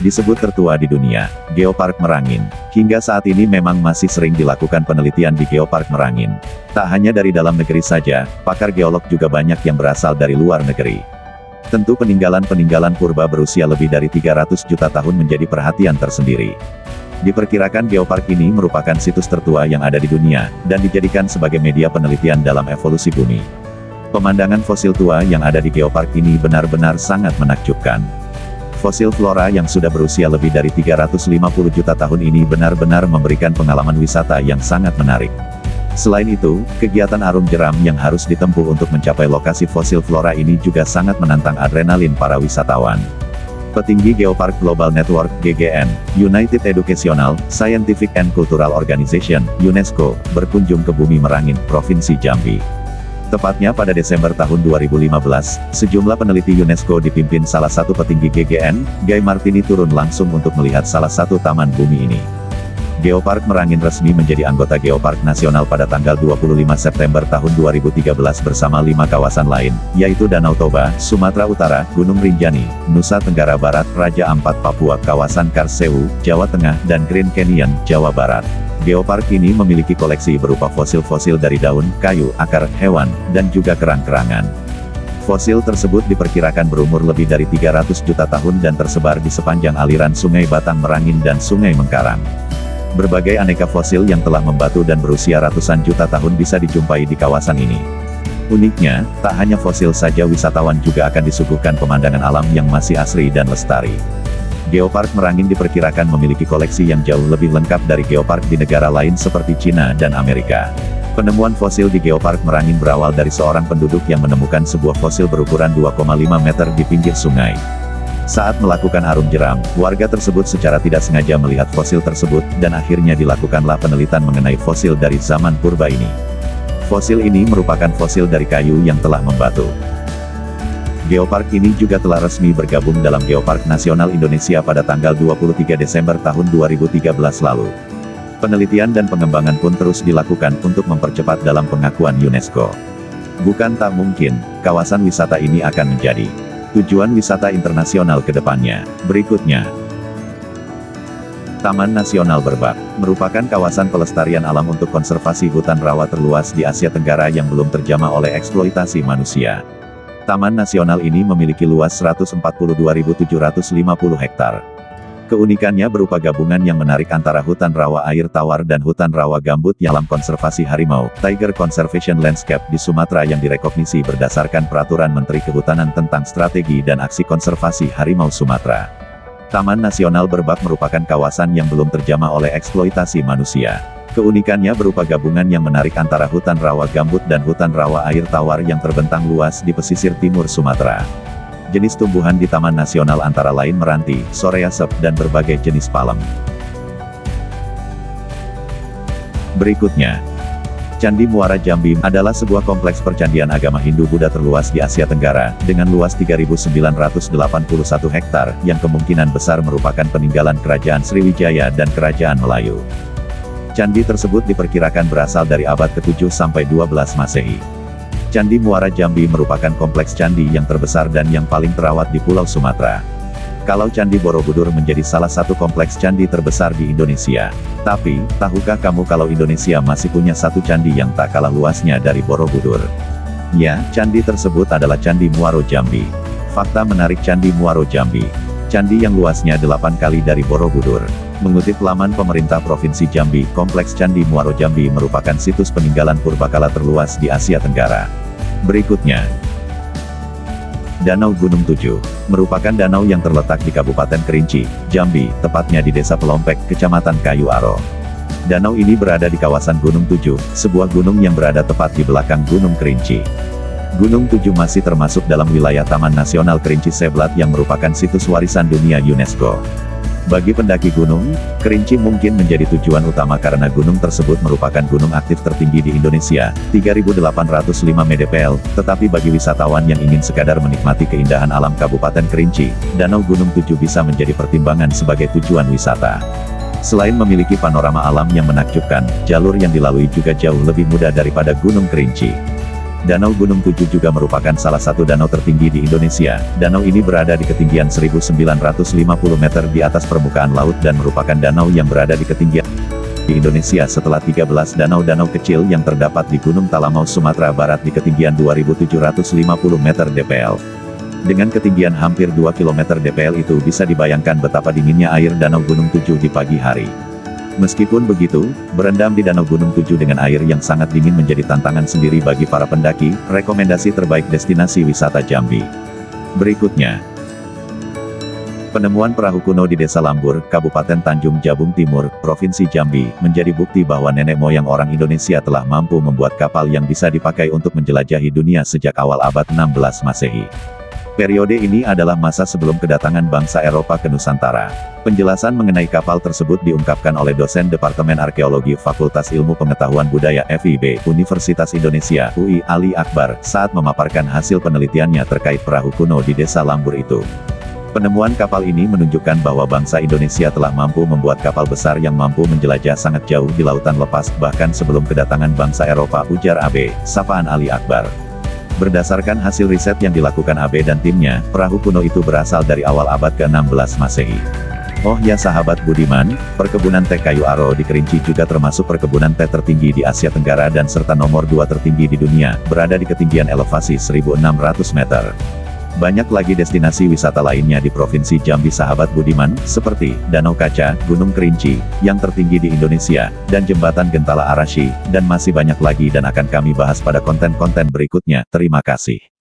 Disebut tertua di dunia, Geopark Merangin. Hingga saat ini memang masih sering dilakukan penelitian di Geopark Merangin. Tak hanya dari dalam negeri saja, pakar geolog juga banyak yang berasal dari luar negeri. Tentu peninggalan-peninggalan purba berusia lebih dari 300 juta tahun menjadi perhatian tersendiri. Diperkirakan Geopark ini merupakan situs tertua yang ada di dunia, dan dijadikan sebagai media penelitian dalam evolusi bumi. Pemandangan fosil tua yang ada di Geopark ini benar-benar sangat menakjubkan. Fosil flora yang sudah berusia lebih dari 350 juta tahun ini benar-benar memberikan pengalaman wisata yang sangat menarik. Selain itu, kegiatan arum jeram yang harus ditempuh untuk mencapai lokasi fosil flora ini juga sangat menantang adrenalin para wisatawan. Petinggi Geopark Global Network (GGN), United Educational, Scientific and Cultural Organization (UNESCO), berkunjung ke Bumi Merangin, Provinsi Jambi. Tepatnya pada Desember tahun 2015, sejumlah peneliti UNESCO dipimpin salah satu petinggi GGN, Guy Martini turun langsung untuk melihat salah satu taman bumi ini. Geopark Merangin resmi menjadi anggota Geopark Nasional pada tanggal 25 September tahun 2013 bersama 5 kawasan lain, yaitu Danau Toba, Sumatera Utara, Gunung Rinjani, Nusa Tenggara Barat, Raja Ampat Papua, kawasan Kars Sewu, Jawa Tengah, dan Grand Canyon, Jawa Barat. Geopark ini memiliki koleksi berupa fosil-fosil dari daun, kayu, akar, hewan, dan juga kerang-kerangan. Fosil tersebut diperkirakan berumur lebih dari 300 juta tahun dan tersebar di sepanjang aliran Sungai Batang Merangin dan Sungai Mengkarang. Berbagai aneka fosil yang telah membatu dan berusia ratusan juta tahun bisa dijumpai di kawasan ini. Uniknya, tak hanya fosil saja, wisatawan juga akan disuguhkan pemandangan alam yang masih asri dan lestari. Geopark Merangin diperkirakan memiliki koleksi yang jauh lebih lengkap dari geopark di negara lain seperti Cina dan Amerika. Penemuan fosil di Geopark Merangin berawal dari seorang penduduk yang menemukan sebuah fosil berukuran 2,5 meter di pinggir sungai. Saat melakukan arum jeram, warga tersebut secara tidak sengaja melihat fosil tersebut, dan akhirnya dilakukanlah penelitian mengenai fosil dari zaman purba ini. Fosil ini merupakan fosil dari kayu yang telah membatu. Geopark ini juga telah resmi bergabung dalam Geopark Nasional Indonesia pada tanggal 23 Desember tahun 2013 lalu. Penelitian dan pengembangan pun terus dilakukan untuk mempercepat dalam pengakuan UNESCO. Bukan tak mungkin, kawasan wisata ini akan menjadi tujuan wisata internasional ke depannya. Berikutnya, Taman Nasional Berbak merupakan kawasan pelestarian alam untuk konservasi hutan rawa terluas di Asia Tenggara yang belum terjamah oleh eksploitasi manusia. Taman nasional ini memiliki luas 142.750 hektar. Keunikannya berupa gabungan yang menarik antara hutan rawa air tawar dan hutan rawa gambut yang dalam konservasi harimau, Tiger Conservation Landscape di Sumatera yang direkognisi berdasarkan Peraturan Menteri Kehutanan tentang Strategi dan Aksi Konservasi Harimau Sumatera. Taman Nasional Berbak merupakan kawasan yang belum terjamah oleh eksploitasi manusia. Keunikannya berupa gabungan yang menarik antara hutan rawa gambut dan hutan rawa air tawar yang terbentang luas di pesisir timur Sumatera. Jenis tumbuhan di Taman Nasional antara lain meranti, soreasep, dan berbagai jenis palem. Berikutnya, Candi Muara Jambi adalah sebuah kompleks percandian agama Hindu-Buddha terluas di Asia Tenggara, dengan luas 3.981 hektar, yang kemungkinan besar merupakan peninggalan Kerajaan Sriwijaya dan Kerajaan Melayu. Candi tersebut diperkirakan berasal dari abad ke-7 sampai 12 Masehi. Candi Muara Jambi merupakan kompleks candi yang terbesar dan yang paling terawat di Pulau Sumatera. Kalau Candi Borobudur menjadi salah satu kompleks candi terbesar di Indonesia. Tapi, tahukah kamu kalau Indonesia masih punya satu candi yang tak kalah luasnya dari Borobudur? Ya, candi tersebut adalah Candi Muaro Jambi. Fakta menarik Candi Muaro Jambi. Candi yang luasnya 8 kali dari Borobudur. Mengutip laman pemerintah Provinsi Jambi, Kompleks Candi Muaro Jambi merupakan situs peninggalan purbakala terluas di Asia Tenggara. Berikutnya, Danau Gunung Tujuh, merupakan danau yang terletak di Kabupaten Kerinci, Jambi, tepatnya di Desa Pelompek, Kecamatan Kayu Aro. Danau ini berada di kawasan Gunung Tujuh, sebuah gunung yang berada tepat di belakang Gunung Kerinci. Gunung Tujuh masih termasuk dalam wilayah Taman Nasional Kerinci Seblat yang merupakan situs warisan dunia UNESCO. Bagi pendaki gunung, Kerinci mungkin menjadi tujuan utama karena gunung tersebut merupakan gunung aktif tertinggi di Indonesia, 3.805 mdpl, tetapi bagi wisatawan yang ingin sekadar menikmati keindahan alam Kabupaten Kerinci, Danau Gunung Tujuh bisa menjadi pertimbangan sebagai tujuan wisata. Selain memiliki panorama alam yang menakjubkan, jalur yang dilalui juga jauh lebih mudah daripada Gunung Kerinci. Danau Gunung Tujuh juga merupakan salah satu danau tertinggi di Indonesia. Danau ini berada di ketinggian 1950 meter di atas permukaan laut dan merupakan danau yang berada di ketinggian di Indonesia setelah 13 danau-danau kecil yang terdapat di Gunung Talamau, Sumatera Barat di ketinggian 2750 meter dpl. Dengan ketinggian hampir 2 km dpl itu bisa dibayangkan betapa dinginnya air Danau Gunung Tujuh di pagi hari. Meskipun begitu, berendam di Danau Gunung Tujuh dengan air yang sangat dingin menjadi tantangan sendiri bagi para pendaki. Rekomendasi terbaik destinasi wisata Jambi. Berikutnya, penemuan perahu kuno di Desa Lambur, Kabupaten Tanjung Jabung Timur, Provinsi Jambi, menjadi bukti bahwa nenek moyang orang Indonesia telah mampu membuat kapal yang bisa dipakai untuk menjelajahi dunia sejak awal abad 16 Masehi. Periode ini adalah masa sebelum kedatangan bangsa Eropa ke Nusantara. Penjelasan mengenai kapal tersebut diungkapkan oleh dosen Departemen Arkeologi Fakultas Ilmu Pengetahuan Budaya FIB, Universitas Indonesia, UI, Ali Akbar, saat memaparkan hasil penelitiannya terkait perahu kuno di Desa Lambur itu. Penemuan kapal ini menunjukkan bahwa bangsa Indonesia telah mampu membuat kapal besar yang mampu menjelajah sangat jauh di lautan lepas, bahkan sebelum kedatangan bangsa Eropa, ujar AB, sapaan Ali Akbar. Berdasarkan hasil riset yang dilakukan AB dan timnya, perahu kuno itu berasal dari awal abad ke-16 Masehi. Oh ya sahabat budiman, perkebunan teh kayu aro di Kerinci juga termasuk perkebunan teh tertinggi di Asia Tenggara dan serta nomor 2 tertinggi di dunia, berada di ketinggian elevasi 1.600 meter. Banyak lagi destinasi wisata lainnya di Provinsi Jambi sahabat budiman, seperti Danau Kaca, Gunung Kerinci, yang tertinggi di Indonesia, dan Jembatan Gentala Arashi, dan masih banyak lagi dan akan kami bahas pada konten-konten berikutnya. Terima kasih.